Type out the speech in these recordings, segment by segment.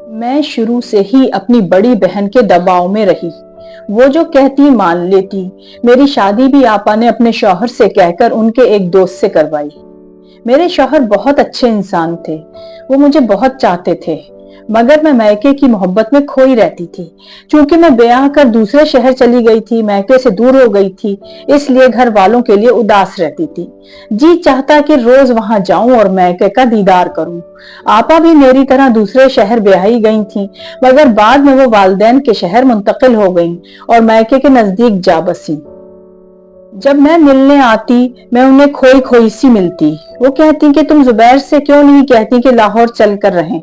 मैं शुरू से ही अपनी बड़ी बहन के दबाव में रही। वो जो कहती मान लेती। मेरी शादी भी आपा ने अपने शौहर से कहकर उनके एक दोस्त से करवाई। मेरे शौहर बहुत अच्छे इंसान थे। वो मुझे बहुत चाहते थे, मगर मैं मैके की मोहब्बत में खोई रहती थी। चूंकि मैं ब्याह कर दूसरे शहर चली गई थी, मैके से दूर हो गई थी, इसलिए घर वालों के लिए उदास रहती थी। जी चाहता कि रोज वहां जाऊं और मैके का दीदार करूं। आपा भी मेरी तरह दूसरे शहर ब्याही गई थी, मगर बाद में वो वालदैन के शहर मुंतकिल हो गईं और मैके के नजदीक जा बसी। जब मैं मिलने आती, मैं उन्हें खोई खोई सी मिलती। वो कहती कि तुम जुबैर से क्यों नहीं कहती कि लाहौर चल कर रहें।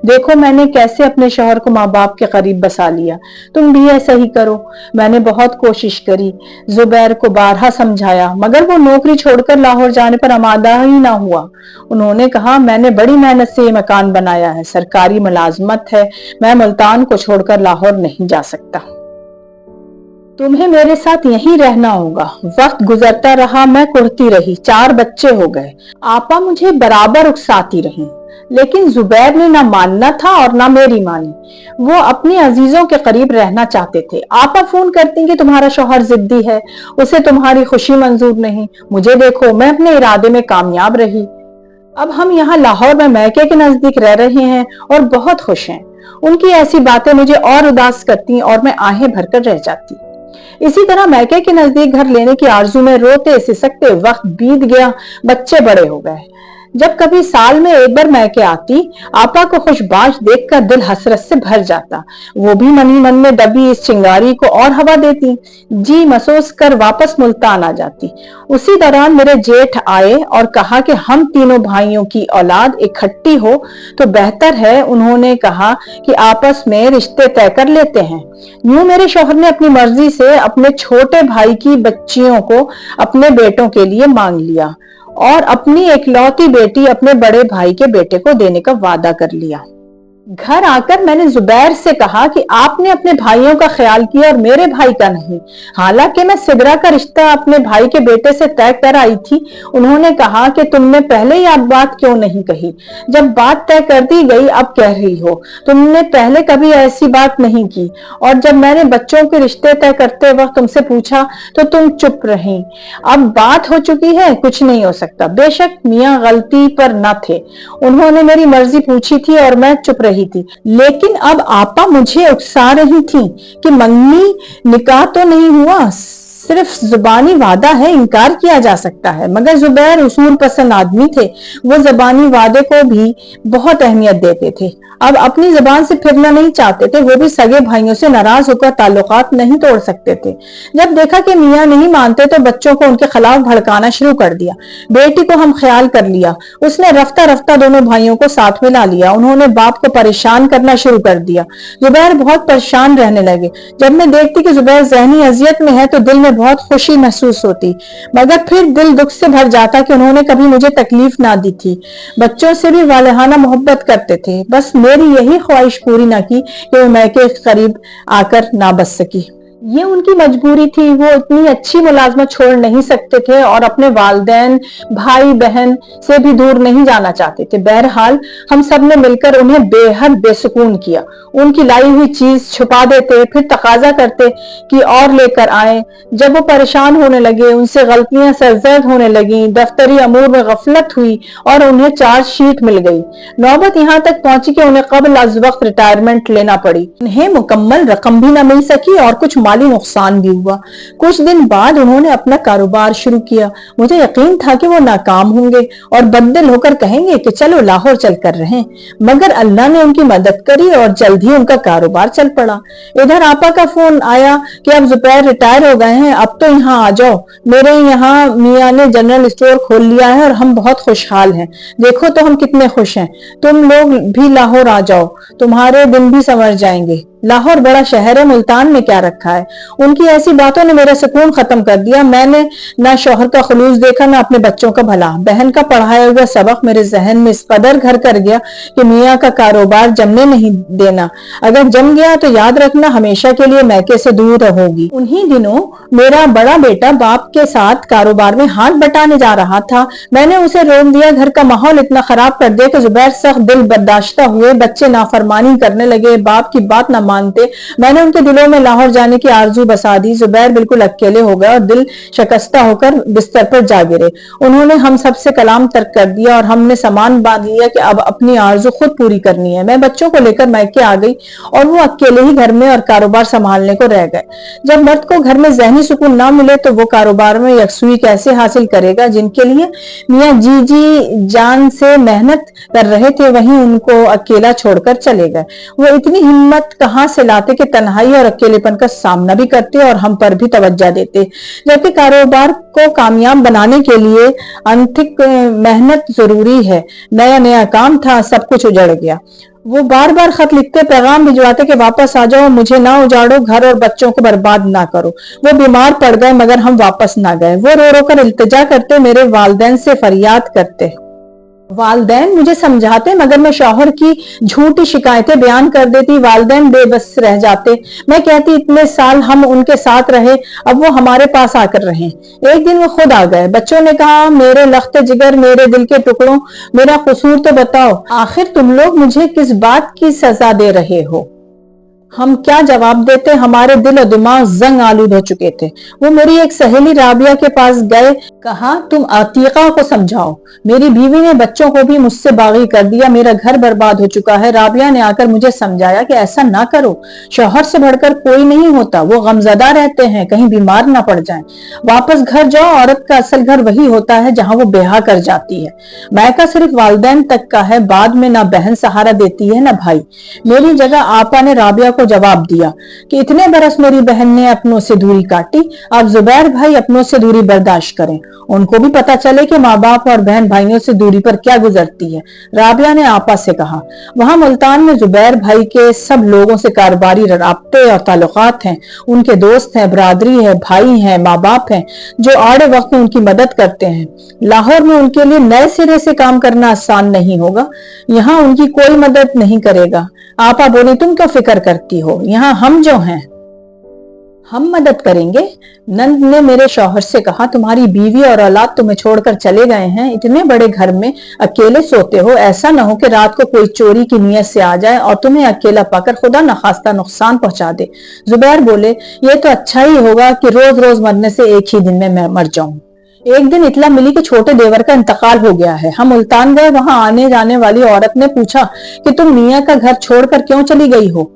देखो मैंने कैसे अपने शौहर को माँ बाप के करीब बसा लिया, तुम भी ऐसा ही करो। मैंने बहुत कोशिश करी, जुबैर को बारहा समझाया, मगर वो नौकरी छोड़कर लाहौर जाने पर आमादा ही ना हुआ। उन्होंने कहा, मैंने बड़ी मेहनत से ये मकान बनाया है, सरकारी मुलाजमत है, मैं मुल्तान को छोड़कर लाहौर नहीं जा सकता। तुम्हें मेरे साथ यहीं रहना होगा। वक्त गुजरता रहा, मैं कुढ़ती रही, 4 बच्चे हो गए। आपा मुझे बराबर उकसाती रही, लेकिन जुबैर ने ना मानना था और ना मेरी मानी। वो अपने अजीजों के करीब रहना चाहते थे। आपा फोन करती कि तुम्हारा शौहर जिद्दी है, उसे तुम्हारी खुशी मंजूर नहीं। मुझे देखो, मैं अपने इरादे में कामयाब रही। अब हम यहाँ लाहौर में मैके के नजदीक रह रहे हैं और बहुत खुश हैं। उनकी ऐसी बातें मुझे और उदास करती और मैं आहें भरकर रह जाती। इसी तरह मैके के नजदीक घर लेने की आरजू में रोते सिसकते वक्त बीत गया, बच्चे बड़े हो गए। जब कभी साल में एक बार मैके आती, आपा को खुशबाश देखकर दिल हसरत से भर जाता। वो भी मन ही मन में दबी इस चिंगारी को और हवा देती, जी महसूस कर वापस मुल्तान आ जाती। उसी दौरान मेरे जेठ आए और कहा कि हम तीनों भाइयों की औलाद इकट्ठी हो तो बेहतर है। उन्होंने कहा कि आपस में रिश्ते तय कर लेते हैं। यूं मेरे शौहर ने अपनी मर्जी से अपने छोटे भाई की बच्चियों को अपने बेटों के लिए मांग लिया और अपनी इकलौती बेटी अपने बड़े भाई के बेटे को देने का वादा कर लिया। घर आकर मैंने जुबैर से कहा कि आपने अपने भाइयों का ख्याल किया और मेरे भाई का नहीं। हालांकि मैं सिदरा का रिश्ता अपने भाई के बेटे से तय कर आई थी। उन्होंने कहा कि तुमने पहले ही बात क्यों नहीं कही। जब बात तय कर दी गई, अब कह रही हो। तुमने पहले कभी ऐसी बात नहीं की, और जब मैंने बच्चों के रिश्ते तय करते वक्त तुमसे पूछा तो तुम चुप रही। अब बात हो चुकी है, कुछ नहीं हो सकता। बेशक मियाँ गलती पर न थे, उन्होंने मेरी मर्जी पूछी थी और मैं चुप रही थी। लेकिन अब आपा मुझे उकसा रही थी कि मंगनी निकाह तो नहीं हुआ, सिर्फ जुबानी वादा है, इनकार किया जा सकता है। मगर जुबैर उसूल पसंद आदमी थे, वो जुबानी वादे को भी बहुत अहमियत देते थे। अब अपनी जुबान से फिरना नहीं चाहते थे। वो भी सगे भाइयों से नाराज होकर ताल्लुकात नहीं तोड़ सकते थे। जब देखा कि मियाँ नहीं मानते तो बच्चों को उनके खिलाफ भड़काना शुरू कर दिया। बेटी को हम ख्याल कर लिया, उसने रफ्ता रफ्ता दोनों भाइयों को साथ में ला लिया। उन्होंने बाप को परेशान करना शुरू कर दिया। जुबैर बहुत परेशान रहने लगे। जब मैं देखती कि जुबैर जहनी अजियत में है तो दिल में बहुत खुशी महसूस होती, मगर फिर दिल दुख से भर जाता कि उन्होंने कभी मुझे तकलीफ ना दी थी। बच्चों से भी वालहाना मोहब्बत करते थे। बस मेरी यही ख्वाहिश पूरी ना की कि मैं मैके के करीब आकर ना बस सकी। ये उनकी मजबूरी थी। वो इतनी अच्छी मुलाजमत छोड़ नहीं सकते थे और अपने वालदैन, भाई बहन से भी दूर नहीं जाना चाहते थे। बहरहाल हम सब ने मिलकर उन्हें बेहद बेसुकून किया। उनकी लाई हुई चीज छुपा देते, फिर तकाजा करते कि और लेकर आए। जब वो परेशान होने लगे, उनसे गलतियां सरजद होने लगी, दफ्तरी अमूर में गफलत हुई और उन्हें चार्जशीट मिल गई। नौबत यहाँ तक पहुंची कि उन्हें कब्ल अज वक्त रिटायरमेंट लेना पड़ी। उन्हें मुकम्मल रकम भी न मिल सकी और कुछ माली नुकसान भी हुआ। कुछ दिन बाद उन्होंने अपना कारोबार शुरू किया। मुझे यकीन था कि वो नाकाम होंगे और बददिल होकर कहेंगे कि चलो लाहौर चल कर रहें, मगर अल्लाह ने उनकी मदद करी और जल्द ही उनका कारोबार चल पड़ा। इधर आपा का फोन आया कि अब जुबैर रिटायर हो गए हैं, अब तो यहाँ आ जाओ। मेरे यहाँ मियाँ ने जनरल स्टोर खोल लिया है और हम बहुत खुशहाल हैं। देखो तो हम कितने खुश हैं। तुम लोग भी लाहौर आ जाओ, तुम्हारे दिन भी संवर जाएंगे। लाहौर बड़ा शहर है, मुल्तान में क्या रखा है। उनकी ऐसी बातों ने मेरा सुकून खत्म कर दिया। मैंने ना शौहर का खुलूस देखा, ना अपने बच्चों का भला। बहन का पढ़ाया हुआ सबक मेरे जहन में इस कदर घर कर गया कि मियाँ का कारोबार जमने नहीं देना। अगर जम गया तो याद रखना हमेशा के लिए मैके से दूर रहोगी। उन्हीं दिनों मेरा बड़ा बेटा बाप के साथ कारोबार में हाथ बटाने जा रहा था। मैंने उसे रोक दिया। घर का माहौल इतना खराब कर दिया कि जुबैर सख्त दिल बर्दाश्ता हुए। बच्चे नाफरमानी करने लगे, बाप की बात ना मानते। मैंने उनके दिलों में लाहौर जाने की आरजू बसा दी। जुबैर बिल्कुल अकेले हो गए और दिल शकस्ता होकर बिस्तर पर जा गिरे। उन्होंने हम सबसे कलाम तर्क कर दिया और हमने सामान बांध लिया कि अब अपनी आरजू खुद पूरी करनी है। मैं बच्चों को लेकर मैके आ गई और वो अकेले ही घर में और कारोबार संभालने को रह गए। जब मर्द को घर में जहनी सुकून ना मिले तो वो कारोबार में यकसुई कैसे हासिल करेगा। जिनके लिए मियाँ जी जान से मेहनत कर रहे थे, वहीं उनको अकेला छोड़कर चले गए। वो इतनी हिम्मत कहां से लाते कि तन्हाई और अकेलेपन का सामना भी करते और हम पर भी तवज्जो देते। जबकि कारोबार को कामयाब बनाने के लिए आंतरिक मेहनत जरूरी है। नया नया काम था, सब कुछ उजड़ गया। वो बार बार खत लिखते, पैगाम भिजवाते कि वापस आ जाओ, मुझे ना उजाड़ो, घर और बच्चों को बर्बाद ना करो। वो बीमार पड़ गए मगर हम वापस ना गए। वो रो रो कर इल्तिजा करते, मेरे वालिदैन से फरियाद करते। वालिदैन मुझे समझाते मगर मैं शौहर की झूठी शिकायतें बयान कर देती। वालिदैन बेबस रह जाते। मैं कहती इतने साल हम उनके साथ रहे, अब वो हमारे पास आकर रहे। एक दिन वो खुद आ गए। बच्चों ने कहा, मेरे लख्ते जिगर, मेरे दिल के टुकड़ों, मेरा कसूर तो बताओ। आखिर तुम लोग मुझे किस बात की सजा दे रहे हो। हम क्या जवाब देते। हमारे दिल और दिमाग जंग आलूद हो चुके थे। वो मेरी एक सहेली राबिया के पास गए। कहा, तुम अतीका को समझाओ। मेरी बीवी ने बच्चों को भी मुझसे बागी कर दिया। मेरा घर बर्बाद हो चुका है। राबिया ने आकर मुझे समझाया कि ऐसा ना करो, शौहर से बढ़कर कोई नहीं होता। वो गमजदा रहते हैं, कहीं बीमार ना पड़ जाएं। वापस घर जाओ। औरत का असल घर वही होता है जहां वो ब्याह कर जाती है। मैका सिर्फ वालिदैन तक का है, बाद में ना बहन सहारा देती है ना भाई। मेरी जगह आपा ने राबिया को जवाब दिया कि इतने बरस मेरी बहन ने अपनों से दूरी काटी, अब जुबैर भाई अपनों से दूरी बर्दाश्त करें। उनको भी पता चले कि माँ बाप और बहन भाइयों से दूरी पर क्या गुजरती है। राबिया ने आपा से कहा, वहां मुल्तान में जुबैर भाई के सब लोगों से कारोबारी राब्ते और ताल्लुकात हैं। उनके दोस्त हैं, बरादरी है, भाई हैं, माँ बाप हैं जो आड़े वक्त में उनकी मदद करते हैं। लाहौर में उनके लिए नए सिरे से काम करना आसान नहीं होगा। यहाँ उनकी कोई मदद नहीं करेगा। आपा बोली, तुम क्यों फिक्र करती हो, यहाँ हम जो हैं हम मदद करेंगे। नंद ने मेरे शौहर से कहा, तुम्हारी बीवी और औलाद तुम्हें छोड़कर चले गए हैं। इतने बड़े घर में अकेले सोते हो। ऐसा ना हो कि रात को कोई चोरी की नीयत से आ जाए और तुम्हें अकेला पाकर खुदा न खास्ता नुकसान पहुंचा दे। जुबैर बोले, ये तो अच्छा ही होगा कि रोज रोज मरने से एक ही दिन में मैं मर जाऊं। एक दिन इतला मिली कि छोटे देवर का इंतकाल हो गया है। हम मुल्तान गए। वहां आने जाने वाली औरत ने पूछा कि तुम मियाँ का घर छोड़कर क्यों चली गई हो।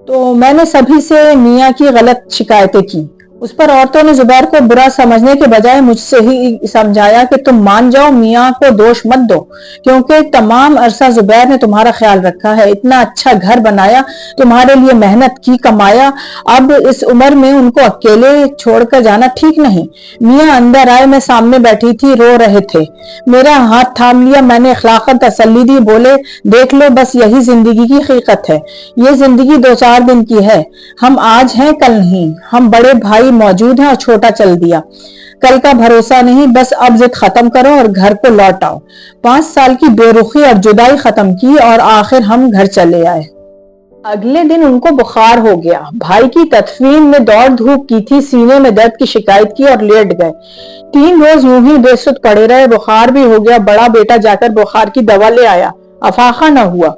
तो मैंने सभी से मियाँ की गलत शिकायतें की। उस पर औरतों ने जुबैर को बुरा समझने के बजाय मुझसे ही समझाया कि तुम मान जाओ, मियाँ को दोष मत दो, क्योंकि तमाम अरसा जुबैर ने तुम्हारा ख्याल रखा है, इतना अच्छा घर बनाया, तुम्हारे लिए मेहनत की, कमाया। अब इस उम्र में उनको अकेले छोड़कर जाना ठीक नहीं। मियाँ अंदर आए। मैं सामने बैठी थी, रो रहे थे। मेरा हाथ थाम लिया। मैंने अखलाकन तसल्ली दी। बोले, देख लो, बस यही जिंदगी की हकीकत है। ये जिंदगी 2-4 दिन की है। हम आज हैं, कल नहीं। हम बड़े भाई मौजूद हैं और छोटा चल दिया। कल का भरोसा नहीं। बस अब जिद खत्म करो और घर को लौट आओ। 5 साल की बेरुखी और जुदाई खत्म की और आखिर हम घर चले आए। अगले दिन उनको बुखार हो गया। भाई की तदफीन में दौड़ धूप की थी। सीने में दर्द की शिकायत की और लेट गए। 3 रोज यूं ही बेसुध पड़े रहे। बुखार भी हो गया। बड़ा बेटा जाकर बुखार की दवा ले आया। अफाका न हुआ।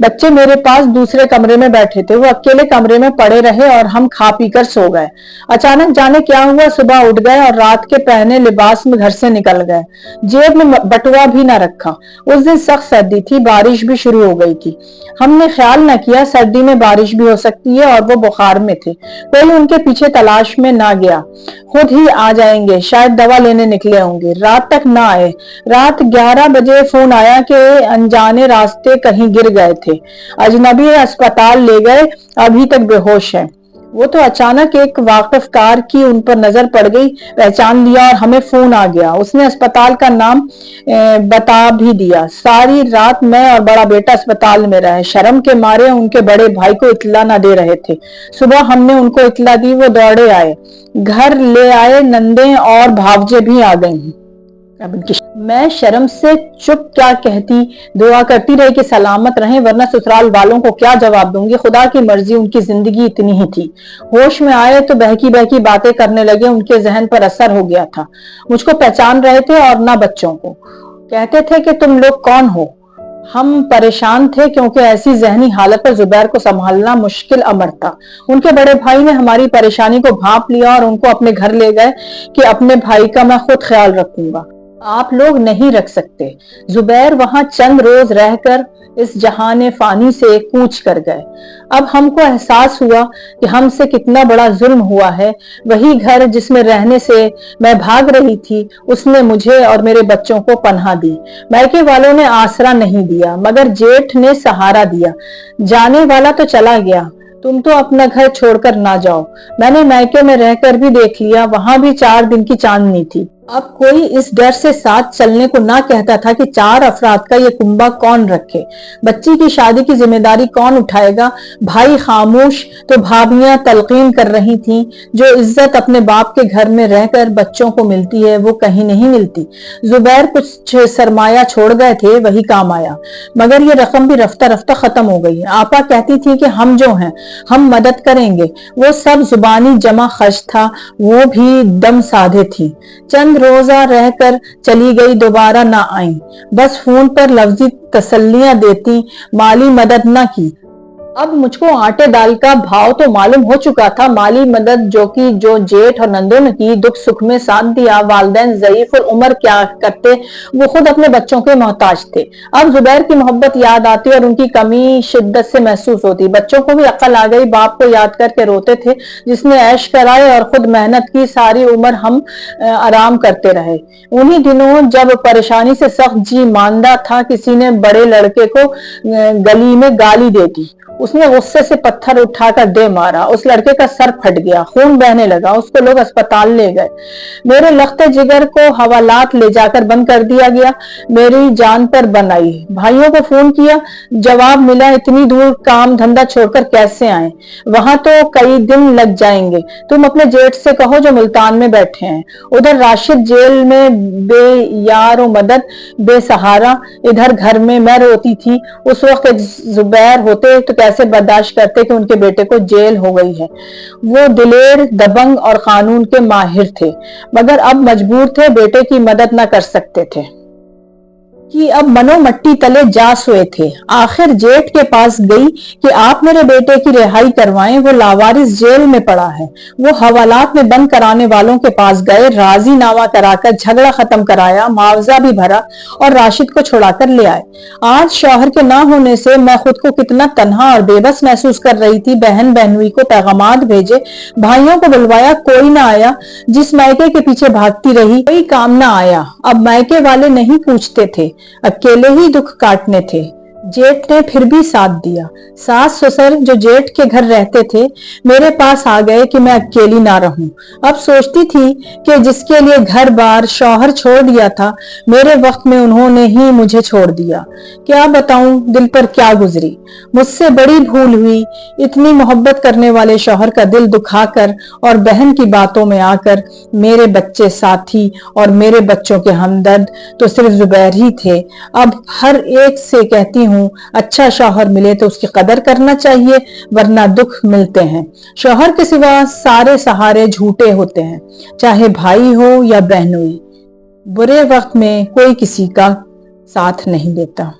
बच्चे मेरे पास दूसरे कमरे में बैठे थे। वो अकेले कमरे में पड़े रहे और हम खा पी कर सो गए। अचानक जाने क्या हुआ, सुबह उठ गए और रात के पहने लिबास में घर से निकल गए। जेब में बटुआ भी न रखा। उस दिन सख्त सर्दी थी, बारिश भी शुरू हो गई थी। हमने ख्याल न किया सर्दी में बारिश भी हो सकती है और वो बुखार में थे। कोई उनके पीछे तलाश में ना गया। खुद ही आ जाएंगे, शायद दवा लेने निकले होंगे। रात तक ना आए। रात 11 बजे फोन आया कि अनजाने रास्ते कहीं गिर गए थे। अजनबी अस्पताल ले गए, अभी तक बेहोश है। वो तो अचानक एक वाकिफ कार की उन पर नजर पड़ गई, पहचान लिया और हमें फोन आ गया। उसने अस्पताल का नाम बता भी दिया। सारी रात मैं और बड़ा बेटा अस्पताल में रहे। शर्म के मारे उनके बड़े भाई को इत्तला न दे रहे थे। सुबह हमने उनको इत्तला दी, वो दौड़े आए, घर ले आए। नंदे और भावजे भी आ गई। मैं शर्म से चुप क्या कहती, दुआ करती रही कि सलामत रहें, वरना ससुराल वालों को क्या जवाब दूंगी। खुदा की मर्जी, उनकी जिंदगी इतनी ही थी। होश में आए तो बहकी बहकी बातें करने लगे। उनके जहन पर असर हो गया था। मुझको पहचान रहे थे और ना बच्चों को। कहते थे कि तुम लोग कौन हो। हम परेशान थे क्योंकि ऐसी जहनी हालत पर जुबैर को संभालना मुश्किल अमर था। उनके बड़े भाई ने हमारी परेशानी को भांप लिया और उनको अपने घर ले गए कि अपने भाई का मैं खुद ख्याल रखूंगा, आप लोग नहीं रख सकते। जुबैर वहां चंद रोज रहकर इस जहाने फानी से कूच कर गए। अब हमको एहसास हुआ कि हमसे कितना बड़ा जुल्म हुआ है। वही घर जिसमें रहने से मैं भाग रही थी, उसने मुझे और मेरे बच्चों को पनाह दी। मायके वालों ने आसरा नहीं दिया, मगर जेठ ने सहारा दिया। जाने वाला तो चला गया, तुम तो अपना घर छोड़कर ना जाओ। मैंने मायके में रहकर भी देख लिया, वहां भी 4 दिन की चांदनी थी। अब कोई इस डर से साथ चलने को ना कहता था कि 4 अफराद का ये कुंबा कौन रखे, बच्ची की शादी की जिम्मेदारी कौन उठाएगा। भाई खामोश तो भाभियां तलकीन कर रही थीं, जो इज्जत अपने बाप के घर में रहकर बच्चों को मिलती है वो कहीं नहीं मिलती। जुबैर कुछ सरमाया छोड़ गए थे, वही काम आया, मगर ये रकम भी रफ्ता रफ्ता खत्म हो गई। आपा कहती थी कि हम जो हैं हम मदद करेंगे। वो सब जुबानी जमा खर्च था, वो भी दम साधे थी। चंद रोजा रहकर चली गई, दोबारा ना आई। बस फोन पर लफ्जी तसल्लियां देती, माली मदद ना की। अब मुझको आटे दाल का भाव तो मालूम हो चुका था। माली मदद जो जेठ और नंदों ने की, दुख सुख में साथ दिया। वालिदैन ज़ईफ और उम्र क्या करते, वो खुद अपने बच्चों के मोहताज थे। अब जुबैर की मोहब्बत याद आती और उनकी कमी शिद्दत से महसूस होती। बच्चों को भी अक्ल आ गई, बाप को याद करके रोते थे जिसने ऐश कराए और खुद मेहनत की। सारी उम्र हम आराम करते रहे। उन्हीं दिनों जब परेशानी से सख्त जी मांदा था, किसी ने बड़े लड़के को गली में गाली दे दी। उसने गुस्से से पत्थर उठाकर दे मारा। उस लड़के का सर फट गया, खून बहने लगा। उसको लोग अस्पताल ले गए। मेरे लख्ते जिगर को हवालात ले जाकर बंद कर दिया गया। मेरी जान पर बन आई। भाइयों को फोन किया, जवाब मिला इतनी दूर काम धंधा छोड़कर कैसे आए, वहां तो कई दिन लग जाएंगे। तुम अपने जेठ से कहो जो मुल्तान में बैठे हैं। उधर राशिद जेल में बेयार व मदद बेसहारा, इधर घर में मैं रोती थी। उस वक्त एक जुबैर होते तो कैसे बर्दाश्त करते कि उनके बेटे को जेल हो गई है। वो दिलेर, दबंग और कानून के माहिर थे, मगर अब मजबूर थे, बेटे की मदद न कर सकते थे कि अब मनो मट्टी तले जा सोए थे। आखिर जेठ के पास गई कि आप मेरे बेटे की रिहाई करवाएं, वो लावारिस जेल में पड़ा है। वो हवालात में बंद कराने वालों के पास गए, राजी नामा कराकर झगड़ा खत्म कराया, मुआवजा भी भरा और राशिद को छुड़ाकर ले आए। आज शौहर के ना होने से मैं खुद को कितना तन्हा और बेबस महसूस कर रही थी। बहन बहनोई को पैगामात भेजे, भाइयों को बुलवाया, कोई ना आया। जिस मायके के पीछे भागती रही, कोई काम ना आया। अब मायके वाले नहीं पूछते थे, अकेले ही दुख काटने थे। जेठ ने फिर भी साथ दिया। सास ससुर जो जेठ के घर रहते थे मेरे पास आ गए कि मैं अकेली ना रहूं। अब सोचती थी कि जिसके लिए घर बार शौहर छोड़ दिया था, मेरे वक्त में उन्होंने ही मुझे छोड़ दिया। क्या बताऊं दिल पर क्या गुजरी। मुझसे बड़ी भूल हुई, इतनी मोहब्बत करने वाले शौहर का दिल दुखाकर और बहन की बातों में आकर। मेरे बच्चे साथी और मेरे बच्चों के हमदर्द तो सिर्फ जुबैर ही थे। अब हर एक से कहती हूँ, अच्छा शौहर मिले तो उसकी कदर करना चाहिए, वरना दुख मिलते हैं। शौहर के सिवा सारे सहारे झूठे होते हैं, चाहे भाई हो या बहनोई। बुरे वक्त में कोई किसी का साथ नहीं देता।